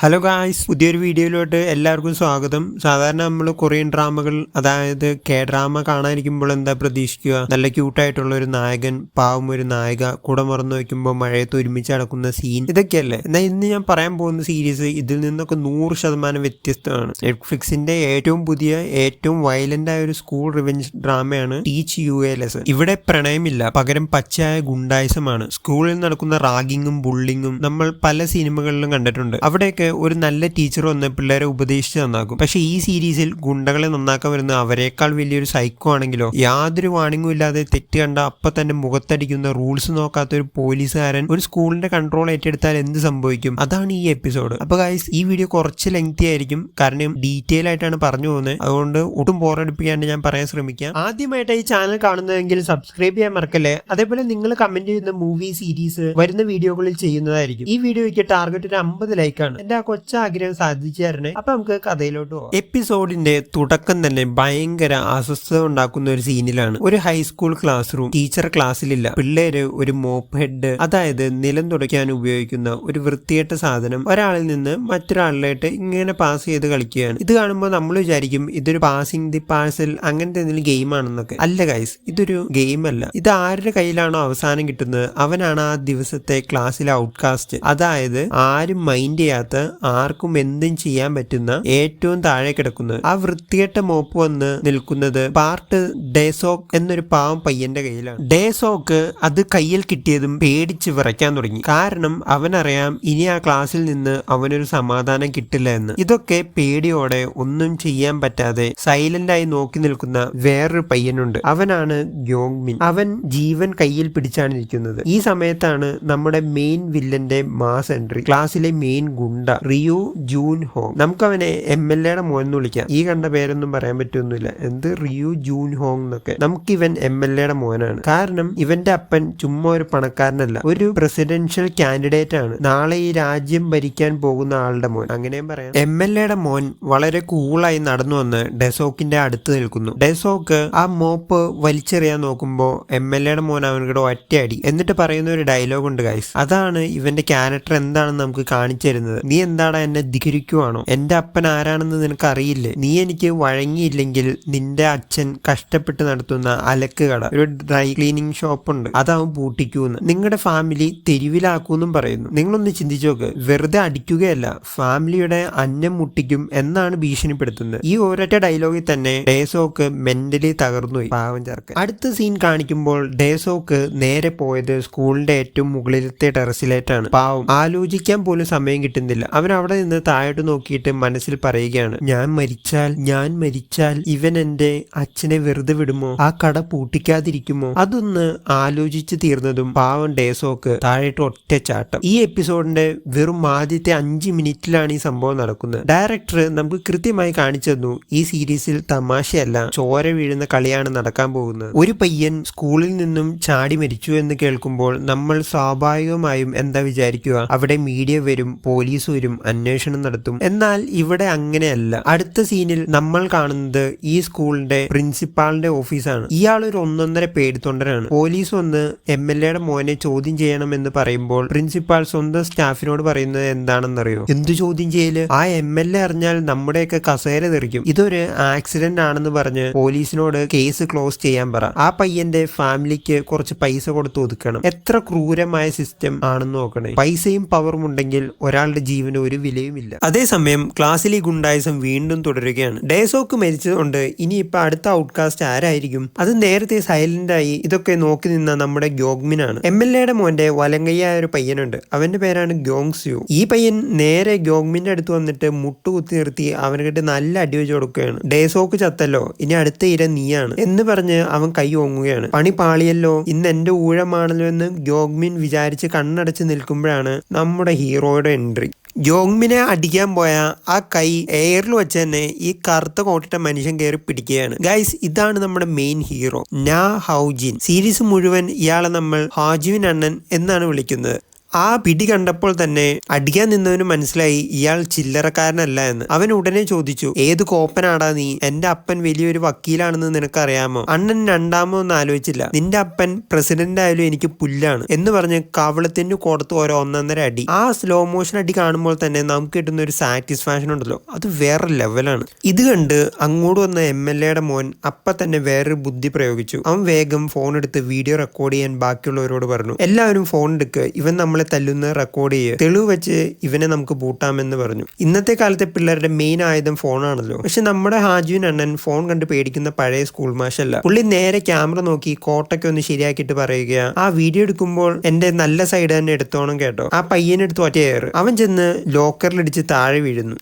Hello guys, പുതിയൊരു വീഡിയോയിലോട്ട് എല്ലാവർക്കും സ്വാഗതം. സാധാരണ നമ്മൾ കൊറിയൻ ഡ്രാമകൾ, അതായത് കെ ഡ്രാമ കാണാനിരിക്കുമ്പോൾ എന്താ പ്രതീക്ഷിക്കുക? നല്ല ക്യൂട്ടായിട്ടുള്ള ഒരു നായകൻ, പാവം ഒരു നായിക, കൂടെ മറന്നു വയ്ക്കുമ്പോൾ മഴയത്ത് ഒരുമിച്ച് നടക്കുന്ന സീൻ, ഇതൊക്കെയല്ലേ. എന്നാൽ ഇന്ന് ഞാൻ പറയാൻ പോകുന്ന സീരീസ് ഇതിൽ നിന്നൊക്കെ 100% വ്യത്യസ്തമാണ്. നെറ്റ്ഫ്ലിക്സിന്റെ ഏറ്റവും പുതിയ, ഏറ്റവും വയലന്റ് ആയ ഒരു സ്കൂൾ റിവെഞ്ച് ഡ്രാമയാണ് ടീച്ച് യു എ ലെസൺ. ഇവിടെ പ്രണയമില്ല, പകരം പച്ചയായ ഗുണ്ടായിസമാണ്. സ്കൂളിൽ നടക്കുന്ന റാഗിങ്ങും ബുള്ളിങ്ങും നമ്മൾ പല സിനിമകളിലും കണ്ടിട്ടുണ്ട്. അവിടെയൊക്കെ ഒരു നല്ല ടീച്ചർ വന്ന് പിള്ളേരെ ഉപദേശിച്ച് നന്നാക്കും. പക്ഷെ ഈ സീരീസിൽ ഗുണ്ടകളെ നന്നാക്കാൻ വരുന്ന അവരെക്കാൾ വലിയൊരു സൈക്കോ ആണെങ്കിലോ, യാതൊരു വാണിംഗും ഇല്ലാതെ തെറ്റ് കണ്ട അപ്പൊ തന്നെ മുഖത്തടിക്കുന്ന, റൂൾസ് നോക്കാത്ത ഒരു പോലീസുകാരൻ ഒരു സ്കൂളിന്റെ കൺട്രോൾ ഏറ്റെടുത്താൽ എന്ത് സംഭവിക്കും? അതാണ് ഈ എപ്പിസോഡ്. അപ്പൊ ഗൈസ്, ഈ വീഡിയോ കുറച്ച് ലെങ്തി ആയിരിക്കും, കാരണം ഡീറ്റെയിൽ ആയിട്ടാണ് പറഞ്ഞു പോകുന്നത്. അതുകൊണ്ട് ഒട്ടും ബോറടിപ്പിക്കാണ്ട് ഞാൻ പറയാൻ ശ്രമിക്കാം. ആദ്യമായിട്ട് ഈ ചാനൽ കാണുന്നതെങ്കിൽ സബ്സ്ക്രൈബ് ചെയ്യാൻ മറക്കല്ലേ. അതേപോലെ നിങ്ങൾ കമന്റ് ചെയ്യുന്ന മൂവി, സീരീസ് വരുന്ന വീഡിയോകളിൽ ചെയ്യുന്നതായിരിക്കും. ഈ വീഡിയോയ്ക്ക് ടാർഗറ്റ് ഒരു 50 ലൈക്കാണ്. എന്റെ കൊച്ചാഗ്രഹം സാധിച്ചു തരണേ. അപ്പൊ നമുക്ക് കഥയിലോട്ട് പോകാം. എപ്പിസോഡിന്റെ തുടക്കം തന്നെ ഭയങ്കര അസ്വസ്ഥത ഉണ്ടാക്കുന്ന ഒരു സീനിലാണ്. ഒരു ഹൈസ്കൂൾ ക്ലാസ് റൂം. ടീച്ചർ ക്ലാസ്സിലില്ല. പിള്ളേര് ഒരു മോപ്പ് ഹെഡ്, അതായത് നിലം തുടയ്ക്കാൻ ഉപയോഗിക്കുന്ന ഒരു വൃത്തികെട്ട സാധനം ഒരാളിൽ നിന്ന് മറ്റൊരാളിലായിട്ട് ഇങ്ങനെ പാസ് ചെയ്ത് കളിക്കുകയാണ്. ഇത് കാണുമ്പോൾ നമ്മൾ വിചാരിക്കും ഇതൊരു പാസിംഗ് ദി പാഴ്സൽ അങ്ങനത്തെ എന്തെങ്കിലും ഗെയിം ആണെന്നൊക്കെ. അല്ല ഗൈസ്, ഇതൊരു ഗെയിം അല്ല. ഇത് ആരുടെ കയ്യിലാണോ അവസാനം കിട്ടുന്നത് അവനാണ് ആ ദിവസത്തെ ക്ലാസ്സിലെ ഔട്ട്കാസ്റ്റ്. അതായത് ആരും മൈൻഡ് ചെയ്യാത്ത, ആർക്കും എന്തും ചെയ്യാൻ പറ്റുന്ന, ഏറ്റവും താഴെ കിടക്കുന്നത്. ആ വൃത്തികെട്ട മോപ്പ് വന്ന് നിൽക്കുന്നത് പാർട്ട് ഡേസോക്ക് എന്നൊരു പാവം പയ്യന്റെ കയ്യിലാണ്. ഡേസോക്ക് അത് കയ്യിൽ കിട്ടിയതും പേടിച്ച് വിറയ്ക്കാൻ തുടങ്ങി. കാരണം അവനറിയാം ഇനി ആ ക്ലാസ്സിൽ നിന്ന് അവനൊരു സമാധാനം കിട്ടില്ല എന്ന്. ഇതൊക്കെ പേടിയോടെ ഒന്നും ചെയ്യാൻ പറ്റാതെ സൈലന്റ് ആയി നോക്കി നിൽക്കുന്ന വേറൊരു പയ്യനുണ്ട്. അവനാണ് ഗ്യോങ്മിൻ. അവൻ ജീവൻ കയ്യിൽ പിടിച്ചാണ് ഇരിക്കുന്നത്. ഈ സമയത്താണ് നമ്മുടെ മെയിൻ വില്ലന്റെ മാസ് എൻട്രി. ക്ലാസ്സിലെ മെയിൻ ഗുണ്ട റിയു ജൂൻ ഹോങ്. നമുക്കവനെ MLA മോൻ എന്ന് വിളിക്കാം. ഈ കണ്ട പേരൊന്നും പറയാൻ പറ്റൊന്നുമില്ല. എന്ത് റിയു ജൂൻ ഹോങ് എന്നൊക്കെ. നമുക്കിവൻ MLA മോനാണ്. കാരണം ഇവന്റെ അപ്പൻ ചുമ്മാ ഒരു പണക്കാരനല്ല, ഒരു പ്രസിഡൻഷ്യൽ കാൻഡിഡേറ്റ് ആണ്. നാളെ ഈ രാജ്യം ഭരിക്കാൻ പോകുന്ന ആളുടെ മോൻ, അങ്ങനെയും പറയാം. MLA മോൻ വളരെ കൂളായി നടന്നു വന്ന് ഡെസോക്കിന്റെ അടുത്ത് നിൽക്കുന്നു. ഡെസോക്ക് ആ മോപ്പ് വലിച്ചെറിയാൻ നോക്കുമ്പോ MLA മോൻ അവനോട് ഒറ്റയടി. എന്നിട്ട് പറയുന്ന ഒരു ഡയലോഗ് ഉണ്ട് ഗൈസ്. അതാണ് ഇവന്റെ ക്യാരക്ടർ എന്താണെന്ന് നമുക്ക് കാണിച്ചു തരുന്നത്. നീ എന്താടാ എന്നെ ധിക്കരിക്കുവാണോ? എന്റെ അപ്പൻ ആരാണെന്ന് നിനക്ക് അറിയില്ലേ? നീ എനിക്ക് വഴങ്ങിയില്ലെങ്കിൽ നിന്റെ അച്ഛൻ കഷ്ടപ്പെട്ട് നടത്തുന്ന അലക്ക് കട, ഒരു ഡ്രൈ ക്ലീനിങ് ഷോപ്പ് ഉണ്ട്, അതാവും പൂട്ടിക്കൂന്ന്. നിങ്ങളുടെ ഫാമിലി തെരുവിലാക്കൂന്നും പറയുന്നു. നിങ്ങളൊന്ന് ചിന്തിച്ചു നോക്ക്. വെറുതെ അടിക്കുകയല്ല, ഫാമിലിയുടെ അന്നം മുട്ടിക്കും എന്നാണ് ഭീഷണിപ്പെടുത്തുന്നത്. ഈ ഒരൊറ്റ ഡയലോഗിൽ തന്നെ ഡേസോക്ക് മെന്റലി തകർന്നുപോയി, പാവം ചേർക്കൻ. അടുത്ത സീൻ കാണിക്കുമ്പോൾ ഡേസോക്ക് നേരെ പോയത് സ്കൂളിന്റെ ഏറ്റവും മുകളിലത്തെ ടെറസിലേറ്റാണ്. പാവം, ആലോചിക്കാൻ പോലും സമയം കിട്ടുന്നില്ല. അവൻ അവിടെ നിന്ന് താഴോട്ട് നോക്കിയിട്ട് മനസ്സിൽ പറയുകയാണ്, ഞാൻ മരിച്ചാൽ ഇവൻ എന്റെ അച്ഛനെ വെറുതെ വിടുമോ? ആ കട പൂട്ടിക്കാതിരിക്കുമോ? അതൊന്ന് ആലോചിച്ച് തീർന്നതും പാവം ഡേസോക്ക് താഴോട്ട് ഒറ്റച്ചാട്ടം. ഈ എപ്പിസോഡിന്റെ വെറും ആദ്യത്തെ 5 മിനിറ്റിലാണ് ഈ സംഭവം നടക്കുന്നത്. ഡയറക്ടർ നമുക്ക് കൃത്യമായി കാണിച്ചു തന്നു, ഈ സീരീസിൽ തമാശയല്ല, ചോര വീഴുന്ന കളിയാണ് നടക്കാൻ പോകുന്നത്. ഒരു പയ്യൻ സ്കൂളിൽ നിന്നും ചാടി മരിച്ചു എന്ന് കേൾക്കുമ്പോൾ നമ്മൾ സ്വാഭാവികമായും എന്താ വിചാരിക്കുക? അവിടെ മീഡിയ വരും, പോലീസ് വരും, അന്വേഷണം നടത്തും. എന്നാൽ ഇവിടെ അങ്ങനെയല്ല. അടുത്ത സീനിൽ നമ്മൾ കാണുന്നത് ഈ സ്കൂളിന്റെ പ്രിൻസിപ്പാളിന്റെ ഓഫീസാണ്. ഇയാൾ ഒരു ഒന്നൊന്നര പേടിത്തൊണ്ടനാണ്. പോലീസ് വന്ന് MLA മോനെ ചോദ്യം ചെയ്യണമെന്ന് പറയുമ്പോൾ പ്രിൻസിപ്പാൾ സ്വന്തം സ്റ്റാഫിനോട് പറയുന്നത് എന്താണെന്നറിയോ? എന്തു ചോദ്യം ചെയ്യല്? ആ MLA അറിഞ്ഞാൽ നമ്മുടെയൊക്കെ കസേര തെറിക്കും. ഇതൊരു ആക്സിഡന്റ് ആണെന്ന് പറഞ്ഞ് പോലീസിനോട് കേസ് ക്ലോസ് ചെയ്യാൻ പറ. ആ പയ്യന്റെ ഫാമിലിക്ക് കുറച്ച് പൈസ കൊടുത്ത് ഒതുക്കണം. എത്ര ക്രൂരമായ സിസ്റ്റം ആണെന്ന് നോക്കണേ. പൈസയും പവറും ഉണ്ടെങ്കിൽ ഒരാളുടെ ജീവന് ഒരു വിലയുമില്ല. അതേസമയം ക്ലാസ്സിൽ ഈ ഗുണ്ടായിസം വീണ്ടും തുടരുകയാണ്. ഡേസോക്ക് മരിച്ചതുകൊണ്ട് ഇനിയിപ്പോ അടുത്ത ഔട്ട്കാസ്റ്റ് ആരായിരിക്കും? അത് നേരത്തെ സൈലന്റ് ആയി ഇതൊക്കെ നോക്കി നിന്ന നമ്മുടെ ഗ്യോങ്മിനാണ്. MLA മോന്റെ വലങ്കയ്യായ ഒരു പയ്യനുണ്ട്. അവന്റെ പേരാണ് ഗ്യോങ് സ്യു. ഈ പയ്യൻ നേരെ ഗ്യോങ്മിന്റെ അടുത്ത് വന്നിട്ട് മുട്ടുകുത്തി നിർത്തി അവനക്കിട്ട് നല്ല അടി വെച്ച് കൊടുക്കുകയാണ്. ഡേസോക്ക് ചത്തല്ലോ, ഇനി അടുത്ത ഇര നീയാണ് എന്ന് പറഞ്ഞ് അവൻ കൈ ഓങ്ങുകയാണ്. പണി പാളിയല്ലോ, ഇന്ന് എന്റെ ഊഴമാണല്ലോ എന്ന് ഗ്യോങ്മിൻ വിചാരിച്ച് കണ്ണടച്ച് നിൽക്കുമ്പോഴാണ് നമ്മുടെ ഹീറോയുടെ എൻട്രി. ഗ്യോങ്മിനെ അടിക്കാൻ പോയ ആ കൈ എയറിൽ വെച്ച് തന്നെ ഈ കറുത്ത കോട്ടിട്ട മനുഷ്യൻ കയറി പിടിക്കുകയാണ്. ഗൈസ്, ഇതാണ് നമ്മുടെ മെയിൻ ഹീറോ, നാ ഹൗജിൻ. സീരീസ് മുഴുവൻ ഇയാളെ നമ്മൾ ഹാജുവിൻ അണ്ണൻ എന്നാണ് വിളിക്കുന്നത്. ആ പിടി കണ്ടപ്പോൾ തന്നെ അടിക്കാൻ നിന്നവന് മനസ്സിലായി ഇയാൾ ചില്ലറക്കാരനല്ല എന്ന്. അവൻ ഉടനെ ചോദിച്ചു, ഏത് കോപ്പനാടാ നീ? എന്റെ അപ്പൻ വലിയൊരു വക്കീലാണെന്ന് നിനക്കറിയാമോ? അണ്ണൻ രണ്ടാമോ ഒന്നും ആലോചിച്ചില്ല. നിന്റെ അപ്പൻ പ്രസിഡന്റ് ആയാലും എനിക്ക് പുല്ലാണ് എന്ന് പറഞ്ഞ് കവളത്തിന് കൊടുത്ത് ഓരോ ഒന്നൊന്നര അടി. ആ സ്ലോ മോഷൻ അടി കാണുമ്പോൾ തന്നെ നമുക്ക് കിട്ടുന്ന ഒരു സാറ്റിസ്ഫാക്ഷൻ ഉണ്ടല്ലോ, അത് വേറെ ലെവലാണ്. ഇത് കണ്ട് അങ്ങോട്ട് വന്ന MLAയുടെ മോൻ അപ്പ തന്നെ വേറൊരു ബുദ്ധി പ്രയോഗിച്ചു. അവൻ വേഗം ഫോൺ എടുത്ത് വീഡിയോ റെക്കോർഡ് ചെയ്യാൻ ബാക്കിയുള്ളവരോട് പറഞ്ഞു, എല്ലാവരും ഫോൺ എടുക്കുക, ഇവൻ നമ്മളെ തല്ലുന്ന റെക്കോർഡ് ചെയ്യുക, തെളിവ് വെച്ച് ഇവനെ നമുക്ക് പൂട്ടാമെന്ന് പറഞ്ഞു. ഇന്നത്തെ കാലത്തെ പിള്ളേരുടെ മെയിൻ ആയുധം ഫോണാണല്ലോ. പക്ഷെ നമ്മുടെ ഹാജുവിൻ അണ്ണൻ ഫോൺ കണ്ട് പേടിക്കുന്ന പഴയ സ്കൂൾ മാഷല്ല. പുള്ളി നേരെ ക്യാമറ നോക്കി കോട്ടൊക്കെ ഒന്ന് ശരിയാക്കിയിട്ട് പറയുക, ആ വീഡിയോ എടുക്കുമ്പോൾ എന്റെ നല്ല സൈഡ് തന്നെ എടുത്തോണം കേട്ടോ. ആ പയ്യനെടുത്ത് ഒറ്റയേറ്. അവൻ ചെന്ന് ലോക്കറിലിടിച്ച് താഴെ വീഴുന്നു.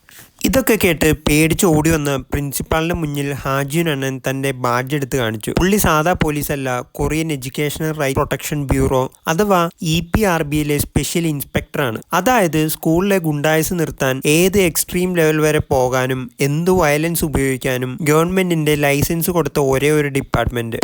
ഇതൊക്കെ കേട്ട് പേടിച്ച് ഓടി വന്ന പ്രിൻസിപ്പാളിന്റെ മുന്നിൽ ഹാജുൻ അണ്ണൻ തന്റെ ബാഡ്ജ് എടുത്ത് കാണിച്ചു. പുള്ളി സാധാ പോലീസല്ല, Korean educational right protection bureau അഥവാ EPRBയിലെ സ്പെഷ്യൽ ഇൻസ്പെക്ടറാണ്. അതായത് സ്കൂളിലെ ഗുണ്ടായസ് നിർത്താൻ ഏത് എക്സ്ട്രീം ലെവൽ വരെ പോകാനും എന്ത് വയലൻസ് ഉപയോഗിക്കാനും ഗവൺമെന്റിന്റെ ലൈസൻസ് കൊടുത്ത ഒരേ ഒരു ഡിപ്പാർട്ട്മെന്റ്.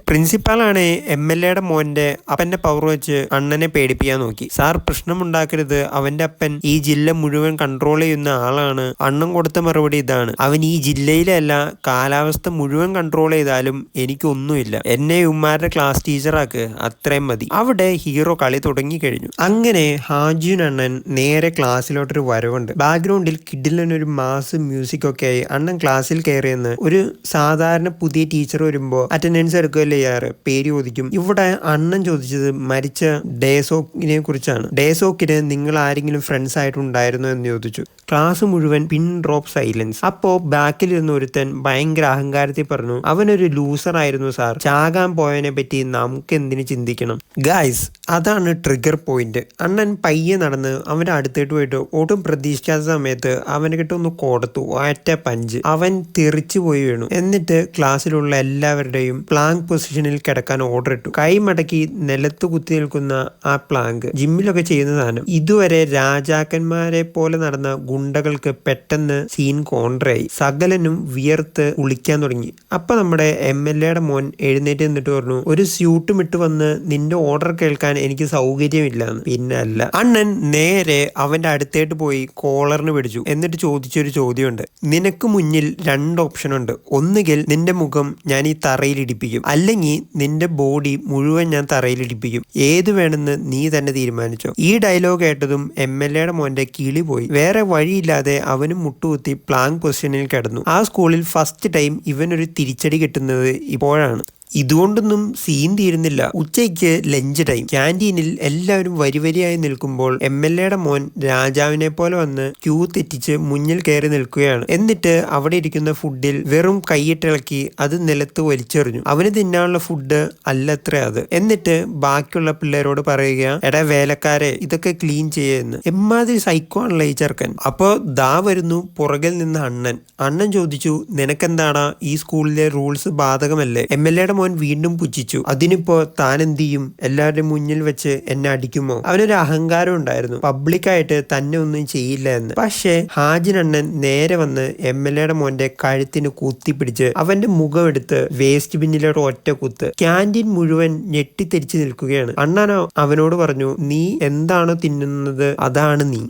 പ്രിൻസിപ്പാളാണ് MLAയുടെ മോന്റെ അപ്പന്റെ പവർ വെച്ച് അണ്ണനെ പേടിപ്പിക്കാൻ നോക്കി. സാർ പ്രശ്നമുണ്ടാക്കരുത്, അവന്റെ അപ്പൻ ഈ ജില്ല മുഴുവൻ കൺട്രോൾ ചെയ്യുന്ന ആളാണ്. അണ്ണൻ കൊടുത്ത മറുപടി ഇതാണ്, അവൻ ഈ ജില്ലയിലല്ല കാലാവസ്ഥ മുഴുവൻ കൺട്രോൾ ചെയ്താലും എനിക്കൊന്നുമില്ല, എന്നെ ഉമ്മാരുടെ ക്ലാസ് ടീച്ചറാക്ക്, അത്രയും മതി. അവിടെ ഹീറോ കളി തുടങ്ങിക്കഴിഞ്ഞു. അങ്ങനെ ഹാജുൻ അണ്ണൻ നേരെ ക്ലാസ്സിലോട്ടൊരു വരവുണ്ട്. ബാക്ക്ഗ്രൗണ്ടിൽ കിഡിലൊരു മാസ് മ്യൂസിക് ഒക്കെ ആയി അണ്ണൻ ക്ലാസ്സിൽ കയറിയെന്ന്. ഒരു സാധാരണ പുതിയ ടീച്ചർ വരുമ്പോൾ അറ്റൻഡൻസ് എടുക്കുകയല്ലേ ചെയ്യാറ്, പേര് ചോദിക്കും. ഇവിടെ അണ്ണൻ ചോദിച്ചത് മരിച്ച ഡേസോക്കിനെ കുറിച്ചാണ്. ഡേസോക്കിന് നിങ്ങൾ ആരെങ്കിലും ഫ്രണ്ട്സ് ആയിട്ടുണ്ടായിരുന്നോ എന്ന് ചോദിച്ചു. ക്ലാസ് മുഴുവൻ പിൻ ഡ്രോപ്പ് സൈലൻസ്. അപ്പോ ബാക്കിലിരുന്ന ഒരുത്തൻ ഭയങ്കര അഹങ്കാരത്തിൽ പറഞ്ഞു, അവനൊരു ലൂസർ ആയിരുന്നു സാർ, ചാകാൻ പോയതിനെ പറ്റി നമുക്ക് എന്തിനു ചിന്തിക്കണം. ഗായ്സ്, അതാണ് ട്രിഗർ പോയിന്റ്. അണ്ണൻ പയ്യെ നടന്ന് അവന്റെ അടുത്തേട്ട് പോയിട്ട് ഒട്ടും പ്രതീക്ഷിക്കാത്ത സമയത്ത് അവനെ കിട്ടൊന്ന് കൊടുത്തു, ഒറ്റ പഞ്ച്. അവൻ തെറിച്ചു പോയി വീണു. എന്നിട്ട് ക്ലാസ്സിലുള്ള എല്ലാവരുടെയും പ്ലാങ്ക് പൊസിഷനിൽ കിടക്കാൻ ഓർഡർ ഇട്ടു. കൈ മടക്കി നിലത്ത് കുത്തി നിൽക്കുന്ന ആ പ്ലാങ്ക് ജിമ്മിലൊക്കെ ചെയ്യുന്ന സാധനം. ഇതുവരെ രാജാക്കന്മാരെ പോലെ നടന്ന ഗുണ്ടകൾക്ക് പെട്ടെന്ന് സീൻ കോൺട്രായി. സകലനും വിയർത്ത് കുളിക്കാൻ തുടങ്ങി. അപ്പൊ നമ്മുടെ MLAയുടെ മോൻ എഴുന്നേറ്റ് നിന്നിട്ട് പറഞ്ഞു, ഒരു സ്യൂട്ടും ഇട്ട് വന്ന് നിന്റെ ഓർഡർ കേൾക്കാൻ എനിക്ക് സൗകര്യമില്ലാന്ന്. പിന്നെ അല്ല. അണ്ണൻ നേരെ അവന്റെ അടുത്തേട്ട് പോയി കോളറിന് പിടിച്ചു. എന്നിട്ട് ചോദിച്ചൊരു ചോദ്യമുണ്ട്, നിനക്ക് മുന്നിൽ 2 ഓപ്ഷൻ ഉണ്ട്. ഒന്നുകിൽ നിന്റെ മുഖം ഞാൻ ഈ തറയിൽ ഇടിപ്പിക്കും, അല്ലെങ്കിൽ നിന്റെ ബോഡി മുഴുവൻ ഞാൻ തറയിൽ ഇടിപ്പിക്കും. ഏത് വേണമെന്ന് നീ തന്നെ തീരുമാനിച്ചോ. ഈ ഡയലോഗ് കേട്ടതും MLAയുടെ മോന്റെ കിളി പോയി. വേറെ വഴിയില്ലാതെ അവനും മുട്ടുകുത്തി പ്ലാങ്ക് പൊസിഷനിൽ കിടന്നു. ആ സ്കൂളിൽ ഫസ്റ്റ് ടൈം ഇവനൊരു തിരിച്ചടി കിട്ടുന്നത് ഇപ്പോഴാണ്. ഇതുകൊണ്ടൊന്നും സീൻ തീരുന്നില്ല. ഉച്ചയ്ക്ക് ലഞ്ച് ടൈം. ക്യാൻറ്റീനിൽ എല്ലാവരും വരിവരിയായി നിൽക്കുമ്പോൾ MLAയുടെ മോൻ രാജാവിനെ പോലെ വന്ന് ക്യൂ തെറ്റിച്ച് മുന്നിൽ കയറി നിൽക്കുകയാണ്. എന്നിട്ട് അവിടെ ഇരിക്കുന്ന ഫുഡിൽ വെറും കൈയിട്ടിളക്കി അത് നിലത്ത് വലിച്ചെറിഞ്ഞു. അവന് തിന്നാനുള്ള ഫുഡ് അല്ലത്ര അത്. എന്നിട്ട് ബാക്കിയുള്ള പിള്ളേരോട് പറയുക, എടാ വേലക്കാരെ, ഇതൊക്കെ ക്ലീൻ ചെയ്യുന്നു. എമ്മാതിരി സൈക്കോ ആണല്ലോ ഈ ചെറുക്കൻ. അപ്പോ ദാ വരുന്നു പുറകിൽ നിന്ന് അണ്ണൻ. അണ്ണൻ ചോദിച്ചു, നിനക്കെന്താടാ ഈ സ്കൂളിലെ റൂൾസ് ബാധകമല്ലേ? MLAയുടെ മോൻ വീണ്ടും പുച്ഛിച്ചു, അതിനിപ്പോ താൻ എന്ത് ചെയ്യും? എല്ലാവരുടെയും മുന്നിൽ വെച്ച് എന്നെ അടിക്കുമോ? അവനൊരു അഹങ്കാരം ഉണ്ടായിരുന്നു, പബ്ലിക്കായിട്ട് തന്നെ ഒന്നും ചെയ്യില്ല എന്ന്. പക്ഷേ ഹാജിൻ അണ്ണൻ നേരെ വന്ന് MLAയുടെ മോന്റെ കഴുത്തിന് കുത്തിപ്പിടിച്ച് അവന്റെ മുഖം എടുത്ത് വേസ്റ്റ് ബിന്നിലോട്ട് ഒറ്റ കുത്ത്. ക്യാൻറ്റീൻ മുഴുവൻ ഞെട്ടിത്തെരിച്ച് നിൽക്കുകയാണ്. അണ്ണനോ അവനോട് പറഞ്ഞു, നീ എന്താണോ തിന്നുന്നത് അതാണ് നീ.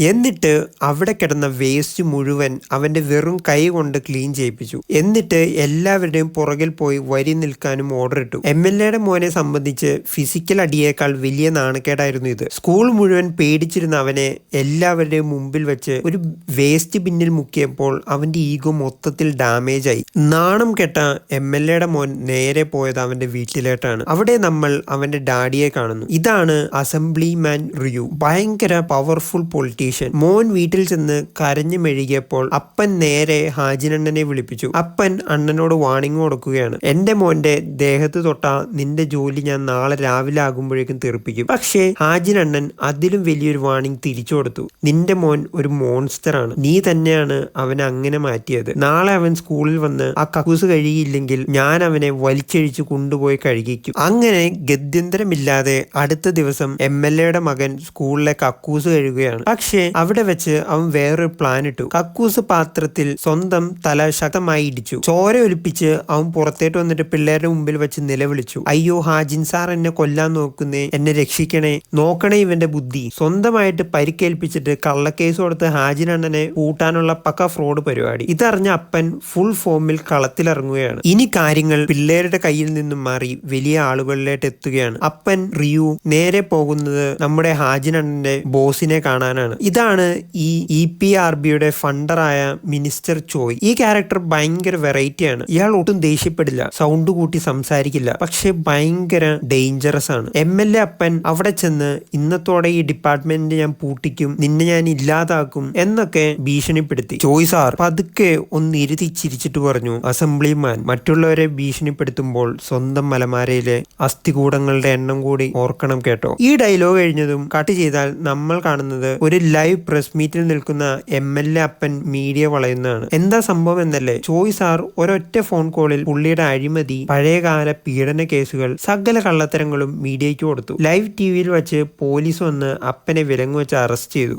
എന്നിട്ട് അവിടെ കിടന്ന വേസ്റ്റ് മുഴുവൻ അവന്റെ വെറും കൈ കൊണ്ട് ക്ലീൻ ചെയ്യിപ്പിച്ചു. എന്നിട്ട് എല്ലാവരുടെയും പുറകിൽ പോയി വരി നിൽക്കാനും ഓർഡർ ഇട്ടു. MLAയുടെ മോനെ സംബന്ധിച്ച് ഫിസിക്കൽ അടിയേക്കാൾ വലിയ നാണക്കേടായിരുന്നു ഇത്. സ്കൂൾ മുഴുവൻ പേടിച്ചിരുന്ന അവനെ എല്ലാവരുടെയും മുമ്പിൽ വെച്ച് ഒരു വേസ്റ്റ് ബിന്നിൽ മുക്കിയപ്പോൾ അവന്റെ ഈഗോ മൊത്തത്തിൽ ഡാമേജ് ആയി. നാണം കെട്ട MLAയുടെ മോൻ നേരെ പോയത് അവന്റെ വീട്ടിലേട്ടാണ്. അവിടെ നമ്മൾ അവന്റെ ഡാഡിയെ കാണുന്നു. ഇതാണ് അസംബ്ലിമാൻ റിയു, ഭയങ്കര പവർഫുൾ പൊളിറ്റീഷ്യൻ. മോൻ വീട്ടിൽ ചെന്ന് കരഞ്ഞു മെഴുകിയപ്പോൾ അപ്പൻ നേരെ ഹാജിനണ്ണനെ വിളിപ്പിച്ചു. അപ്പൻ അണ്ണനോട് വാണിംഗ് കൊടുക്കുകയാണ്, എന്റെ മോന്റെ ദേഹത്ത് തൊട്ടാ നിന്റെ ജോലി ഞാൻ നാളെ രാവിലെ ആകുമ്പോഴേക്കും തീർപ്പിക്കും. പക്ഷേ ഹാജിനണ്ണൻ അതിലും വലിയൊരു വാണിംഗ് തിരിച്ചു കൊടുത്തു, നിന്റെ മോൻ ഒരു മോൺസ്റ്റർ ആണ്, നീ തന്നെയാണ് അവനെ അങ്ങനെ മാറ്റിയത്. നാളെ അവൻ സ്കൂളിൽ വന്ന് ആ കക്കൂസ് കഴുകിയില്ലെങ്കിൽ ഞാൻ അവനെ വലിച്ചഴിച്ച് കൊണ്ടുപോയി കഴുകിക്കും. അങ്ങനെ ഗത്യന്തരമില്ലാതെ അടുത്ത ദിവസം MLAയുടെ മകൻ സ്കൂളിലെ കക്കൂസ് കഴുകുകയാണ്. പക്ഷേ പക്ഷേ അവിടെ വെച്ച് അവൻ വേറൊരു പ്ലാൻ ഇട്ടു. കക്കൂസ് പാത്രത്തിൽ സ്വന്തം തല ശക്തമായി ഇടിച്ചു. ചോര ഒലിപ്പിച്ച് അവൻ പുറത്തേട്ട് വന്നിട്ട് പിള്ളേരുടെ മുമ്പിൽ വെച്ച് നിലവിളിച്ചു, അയ്യോ ഹാജിൻ സാർ എന്നെ കൊല്ലാൻ നോക്കുന്നേ, എന്നെ രക്ഷിക്കണേ, നോക്കണേ ഇവന്റെ ബുദ്ധി. സ്വന്തമായിട്ട് പരിക്കേൽപ്പിച്ചിട്ട് കള്ളക്കേസ് കൊടുത്ത് ഹാജിൻ അണ്ണനെ കൂട്ടാനുള്ള പക്ക ഫ്രോഡ് പരിപാടി. ഇതറിഞ്ഞ അപ്പൻ ഫുൾ ഫോമിൽ കളത്തിലിറങ്ങുകയാണ്. ഇനി കാര്യങ്ങൾ പിള്ളേരുടെ കയ്യിൽ നിന്നും മാറി വലിയ ആളുകളിലേക്ക് എത്തുകയാണ്. അപ്പൻ റിയു നേരെ പോകുന്നത് നമ്മുടെ ഹാജിൻ അണ്ണന്റെ ബോസിനെ കാണാനാണ്. ഇതാണ് ഈ EPRBയുടെ ഫണ്ടറായ മിനിസ്റ്റർ ചോയ്. ഈ ക്യാരക്ടർ ഭയങ്കര വെറൈറ്റിയാണ്. ഇയാൾ ഒട്ടും ദേഷ്യപ്പെടില്ല, സൗണ്ട് കൂട്ടി സംസാരിക്കില്ല, പക്ഷെ ഭയങ്കര ഡേഞ്ചറസ് ആണ്. MLA അപ്പൻ അവിടെ ചെന്ന് ഇന്നത്തോടെ ഈ ഡിപ്പാർട്ട്മെന്റ് ഞാൻ പൂട്ടിക്കും, നിന്നെ ഞാൻ ഇല്ലാതാക്കും എന്നൊക്കെ ഭീഷണിപ്പെടുത്തി. ചോയ് സാർ പതുക്കെ ഒന്ന് ഇരുത്തി ചിരിച്ചിട്ട് പറഞ്ഞു, അസംബ്ലിമാൻ മറ്റുള്ളവരെ ഭീഷണിപ്പെടുത്തുമ്പോൾ സ്വന്തം മലമാരയിലെ അസ്ഥികൂടങ്ങളുടെ എണ്ണം കൂടി ഓർക്കണം കേട്ടോ. ഈ ഡയലോഗ് കഴിഞ്ഞതും കട്ട് ചെയ്താൽ നമ്മൾ കാണുന്നത് ഒരു ലൈവ് പ്രസ് മീറ്റിൽ നിൽക്കുന്ന MLA അപ്പൻ മീഡിയ വളയുന്നതാണ്. എന്താ സംഭവം എന്നല്ലേ, ചോയ് സാർ ഒരൊറ്റ ഫോൺ കോളിൽ പുള്ളിയുടെ അഴിമതി, പഴയകാല പീഡന കേസുകൾ, സകല കള്ളത്തരങ്ങളും മീഡിയയ്ക്ക് കൊടുത്തു. ലൈവ് TVയിൽ വെച്ച് പോലീസ് വന്ന് അപ്പനെ വിലങ്ങ് വെച്ച് അറസ്റ്റ് ചെയ്തു.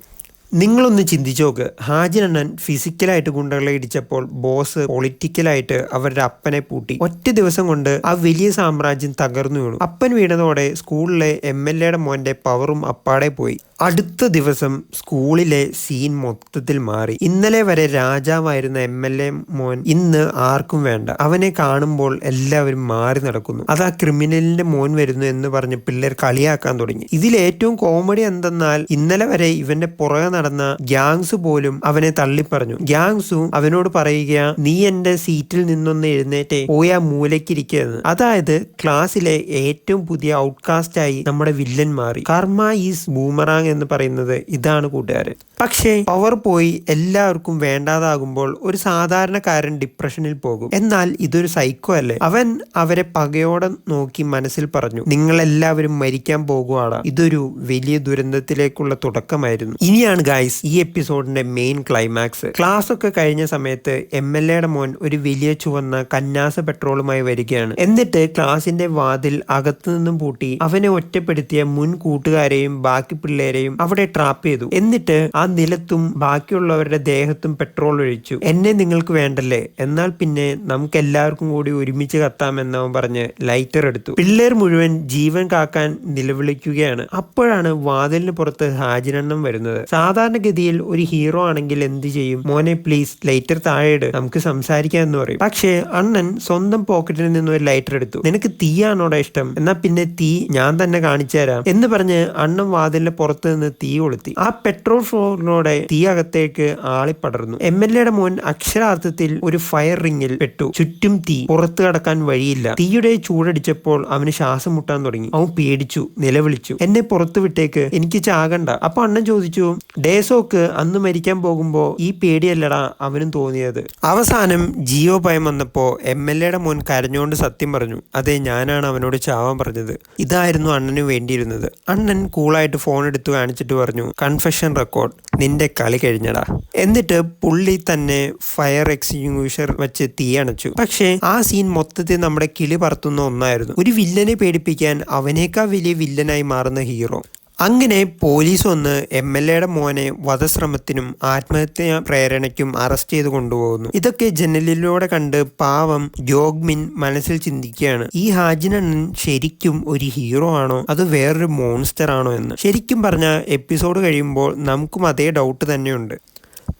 നിങ്ങളൊന്ന് ചിന്തിച്ചു നോക്ക്, ഹാജിൻ അണ്ണൻ ഫിസിക്കലായിട്ട് ഗുണ്ടകളെ ഇടിച്ചപ്പോൾ ബോസ് പൊളിറ്റിക്കലായിട്ട് അവരുടെ അപ്പനെ പൂട്ടി. ഒറ്റ ദിവസം കൊണ്ട് ആ വലിയ സാമ്രാജ്യം തകർന്നു വീണു. അപ്പൻ വീണതോടെ സ്കൂളിലെ MLAയുടെ മോന്റെ പവറും അപ്പാടെ പോയി. അടുത്ത ദിവസം സ്കൂളിലെ സീൻ മൊത്തത്തിൽ മാറി. ഇന്നലെ വരെ രാജാവായിരുന്ന MLA മോൻ ഇന്ന് ആർക്കും വേണ്ട. അവനെ കാണുമ്പോൾ എല്ലാവരും മാറി നടക്കുന്നു. അതാ ക്രിമിനലിന്റെ മോൻ വരുന്നു എന്ന് പറഞ്ഞ് പിള്ളേർ കളിയാക്കാൻ തുടങ്ങി. ഇതിൽ ഏറ്റവും കോമഡി എന്തെന്നാൽ ഇന്നലെ വരെ ഇവന്റെ പുറകെ നടന്ന ഗ്യാങ്സ് പോലും അവനെ തള്ളിപ്പറഞ്ഞു. ഗ്യാങ്സും അവനോട് പറയുക, നീ എന്റെ സീറ്റിൽ നിന്നൊന്ന് എഴുന്നേറ്റേ, പോയി ആ മൂലയ്ക്കിരിക്കുകയെന്ന്. അതായത് ക്ലാസ്സിലെ ഏറ്റവും പുതിയ ഔട്ട്കാസ്റ്റ് ആയി നമ്മുടെ വില്ലൻ മാറി. കർമ്മ ഈസ് ബൂമറാങ് എന്ന് പറയുന്നത് ഇതാണ് കൂട്ടുകാരൻ. പക്ഷേ പവർ പോയി എല്ലാവർക്കും വേണ്ടാതാകുമ്പോൾ ഒരു സാധാരണക്കാരൻ ഡിപ്രഷനിൽ പോകും. എന്നാൽ ഇതൊരു സൈക്കോ അല്ലേ. അവൻ അവരെ പകയോടെ നോക്കി മനസ്സിൽ പറഞ്ഞു, നിങ്ങളെല്ലാവരും മരിക്കാൻ പോകുവാടാ. ഇതൊരു വലിയ ദുരന്തത്തിലേക്കുള്ള തുടക്കമായിരുന്നു. ഇനിയാണ് ഗൈസ് ഈ എപ്പിസോഡിന്റെ മെയിൻ ക്ലൈമാക്സ്. ക്ലാസ് ഒക്കെ കഴിഞ്ഞ സമയത്ത് MLAയുടെ മോൻ ഒരു വലിയ ചുവന്ന കന്നാസ പെട്രോളുമായി വരികയാണ്. എന്നിട്ട് ക്ലാസിന്റെ വാതിൽ അകത്തു നിന്നും പൂട്ടി അവനെ ഒറ്റപ്പെടുത്തിയ മുൻ കൂട്ടുകാരെയും ബാക്കി പിള്ളേരെയും അവിടെ ട്രാപ്പ് ചെയ്തു. എന്നിട്ട് ആ നിലത്തും ബാക്കിയുള്ളവരുടെ ദേഹത്തും പെട്രോൾ ഒഴിച്ചു. എന്നെ നിങ്ങൾക്ക് വേണ്ടല്ലേ, എന്നാൽ പിന്നെ നമുക്ക് എല്ലാവർക്കും കൂടി ഒരുമിച്ച് കത്താമെന്നവൻ പറഞ്ഞ് ലൈറ്റർ എടുത്തു. പിള്ളേർ മുഴുവൻ ജീവൻ കാക്കാൻ നിലവിളിക്കുകയാണ്. അപ്പോഴാണ് വാതിലിന് പുറത്ത് ഹാജിനണ്ണം വരുന്നത്. സാധാരണഗതിയിൽ ഒരു ഹീറോ ആണെങ്കിൽ എന്ത് ചെയ്യും, മോനെ പ്ലീസ് ലൈറ്റർ താഴെയിട്, നമുക്ക് സംസാരിക്കാം എന്ന് പറയും. പക്ഷേ അണ്ണൻ സ്വന്തം പോക്കറ്റിൽ നിന്ന് ഒരു ലൈറ്റർ എടുത്തു. നിനക്ക് തീയാണോടെ ഇഷ്ടം, എന്നാ പിന്നെ തീ ഞാൻ തന്നെ കാണിച്ചു തരാം എന്ന് പറഞ്ഞ് അണ്ണൻ വാതിലിന്റെ പുറത്ത് നിന്ന് തീ കൊളുത്തി. ആ പെട്രോൾ ഫ്ലോറിലൂടെ തീ അകത്തേക്ക് ആളിപ്പടർന്നു. MLAയുടെ മോൻ അക്ഷരാർത്ഥത്തിൽ ഒരു ഫയർ റിങ്ങിൽ പെട്ടു. ചുറ്റും തീ, പുറത്തു കടക്കാൻ വഴിയില്ല. തീയുടെ ചൂടടിച്ചപ്പോൾ അവന് ശ്വാസം മുട്ടാൻ തുടങ്ങി. അവൻ പേടിച്ചു, നിലവിളിച്ചു, എന്നെ പുറത്തു വിട്ടേക്ക്, എനിക്ക് ചാകണ്ട. അപ്പൊ അണ്ണൻ ചോദിച്ചു, ഡേസോക്ക് അന്ന് മരിക്കാൻ പോകുമ്പോ ഈ പേടിയല്ലടാ അവനും തോന്നിയത്. അവസാനം ജിയോ ഭയം വന്നപ്പോ MLAയുടെ മോൻ കരഞ്ഞുകൊണ്ട് സത്യം പറഞ്ഞു, അതെ ഞാനാണ് അവനോട് ചാവാൻ പറഞ്ഞത്. ഇതായിരുന്നു അണ്ണന് വേണ്ടിയിരുന്നത്. അണ്ണൻ കൂളായിട്ട് ഫോൺ എടുത്തു കാണിച്ചിട്ട് പറഞ്ഞു, കൺഫെഷൻ റെക്കോർഡ്, നിന്റെ കളി കഴിഞ്ഞടാ. എന്നിട്ട് പുള്ളി തന്നെ ഫയർ എക്സ്റ്റിങ്വിഷർ വെച്ച് തീ അണച്ചു. പക്ഷേ ആ സീൻ മൊത്തത്തിൽ നമ്മുടെ കിളി പറത്തുന്ന ഒന്നായിരുന്നു. ഒരു വില്ലനെ പേടിപ്പിക്കാൻ അവനേക്കാൾ വലിയ വില്ലനായി മാറുന്ന ഹീറോ. അങ്ങനെ പോലീസ് വന്ന് MLAയുടെ മോനെ വധശ്രമത്തിനും ആത്മഹത്യാ പ്രേരണയ്ക്കും അറസ്റ്റ് ചെയ്ത് കൊണ്ടുപോകുന്നു. ഇതൊക്കെ ജനലിലൂടെ കണ്ട് പാവം യോഗ്മിൻ മനസ്സിൽ ചിന്തിക്കുകയാണ്, ഈ ഹാജിനണ്ണൻ ശരിക്കും ഒരു ഹീറോ ആണോ അതോ വേറൊരു മോൺസ്റ്റർ ആണോ എന്ന്. ശരിക്കും പറഞ്ഞ എപ്പിസോഡ് കഴിയുമ്പോൾ നമുക്കും അതേ ഡൗട്ട് തന്നെയുണ്ട്.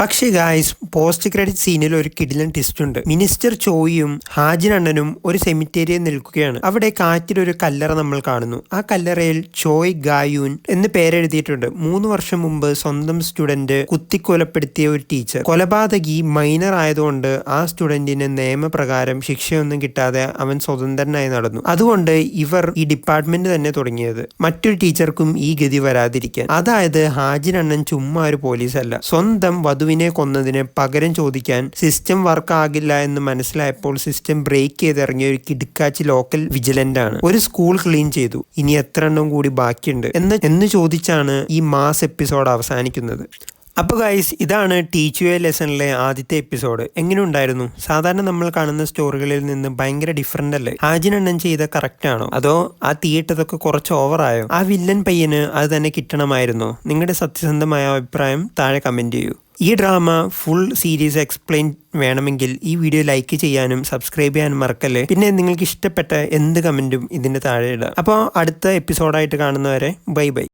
പക്ഷേ ഗായ്സ്, പോസ്റ്റ് ക്രെഡിറ്റ് സീനിൽ ഒരു കിടിലൻ ട്വിസ്റ്റ് ഉണ്ട്. മിനിസ്റ്റർ ചോയും ഹാജിൻ അണ്ണനും ഒരു സെമിത്തേരിയിൽ നിൽക്കുകയാണ്. അവിടെ കാറ്റിലൊരു കല്ലറ നമ്മൾ കാണുന്നു. ആ കല്ലറയിൽ ചോയ് ഗായൂൻ എന്ന് പേരെഴുതിയിട്ടുണ്ട്. 3 വർഷം മുമ്പ് സ്വന്തം സ്റ്റുഡന്റ് കുത്തിക്കൊലപ്പെടുത്തിയ ഒരു ടീച്ചർ. കൊലപാതകി മൈനർ ആയതുകൊണ്ട് ആ സ്റ്റുഡന്റിന് നിയമപ്രകാരം ശിക്ഷയൊന്നും കിട്ടാതെ അവൻ സ്വതന്ത്രനായി നടന്നു. അതുകൊണ്ട് ഇവർ ഈ ഡിപ്പാർട്ട്മെന്റ് തന്നെ തുടങ്ങിയത്, മറ്റൊരു ടീച്ചർക്കും ഈ ഗതി വരാതിരിക്കാൻ. അതായത് ഹാജിൻ അണ്ണൻ ചുമ്മാ ഒരു പോലീസല്ല, സ്വന്തം വധുവിനെ കൊന്നതിന് പകരം ചോദിക്കാൻ സിസ്റ്റം വർക്ക് ആകില്ല എന്ന് മനസ്സിലായപ്പോൾ സിസ്റ്റം ബ്രേക്ക് ചെയ്തിറങ്ങിയ ഒരു കിടുക്കാച്ചി ലോക്കൽ വിജിലന്റ് ആണ്. ഒരു സ്കൂൾ ക്ലീൻ ചെയ്തു, ഇനി എത്ര എണ്ണം കൂടി ബാക്കിയുണ്ട് എന്ന് ചോദിച്ചാണ് ഈ മാസ് എപ്പിസോഡ് അവസാനിക്കുന്നത്. അപ്പോൾ ഗൈസ്, ഇതാണ് ടീച്ച് യു എ ലെസണിലെ ആദ്യത്തെ എപ്പിസോഡ്. എങ്ങനെ ഉണ്ടായിരുന്നു? സാധാരണ നമ്മൾ കാണുന്ന സ്റ്റോറികളിൽ നിന്ന് ഭയങ്കര ഡിഫറെന്റ് അല്ലേ? ഹാജിൻ ചെയ്ത കറക്റ്റ് ആണോ, അതോ ആ തീയിട്ടതൊക്കെ കുറച്ച് ഓവറായോ? ആ വില്ലൻ പയ്യന് അത് തന്നെ കിട്ടണമായിരുന്നോ? നിങ്ങളുടെ സത്യസന്ധമായ അഭിപ്രായം താഴെ കമന്റ് ചെയ്യൂ. ഈ ഡ്രാമ ഫുൾ സീരീസ് എക്സ്പ്ലെയിൻ വേണമെങ്കിൽ ഈ വീഡിയോ ലൈക്ക് ചെയ്യാനും സബ്സ്ക്രൈബ് ചെയ്യാനും മറക്കല്ലേ. പിന്നെ നിങ്ങൾക്ക് ഇഷ്ടപ്പെട്ട എന്ത് കമന്റും ഇതിന്റെ താഴെ ഇടാം. അപ്പോൾ അടുത്ത എപ്പിസോഡായിട്ട് കാണുന്നവരെ ബൈ ബൈ.